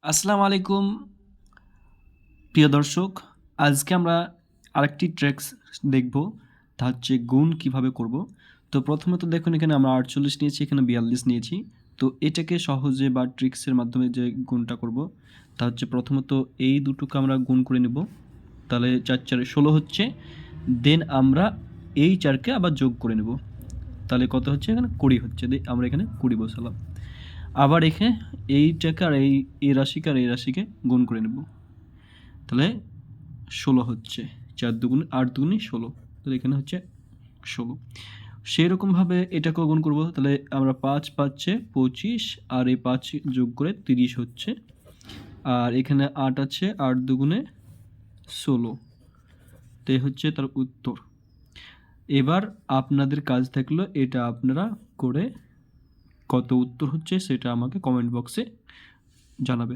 আসসালামু আলাইকুম প্রিয় দর্শক। আজকে আমরা আরেকটি ট্রিক্স দেখব, তা হচ্ছে গুণ কিভাবে করব। তো প্রথমত দেখুন, এখানে আমরা 48 নিয়েছি, এখানে 42 নিয়েছি। তো এটাকে সহজে বা ট্রিক্সের মাধ্যমে যে গুণটা করব, তা হচ্ছে প্রথমত এই দুটোকে আমরা গুণ করে নেব। তাহলে 4 4 16 হচ্ছে। দেন আমরা এই 4কে আবার যোগ করে নেব। তাহলে কত হচ্ছে? এখানে 20 হচ্ছে। আমরা এখানে 20 বসালাম। আবার এখানে এইটাকে আর এই রাশিকে আর এই রাশিকে গুণ করে নেব। তাহলে 16 হচ্ছে। 4 দুগুণে 8 দুগুণে 16। তাহলে এখানে হচ্ছে 16। সেরকমভাবে এটাকেও গুণ করব। তাহলে আমরা 5 5 25 আর এই 5 যোগ করে 30 হচ্ছে। আর এখানে 8 আছে, 8 দুগুণে 16। তো হচ্ছে তার উত্তর। এবার আপনাদের কাজ থাকলো এটা আপনারা করে কত উত্তর হচ্ছে সেটা আমাকে কমেন্ট বক্সে জানাবে।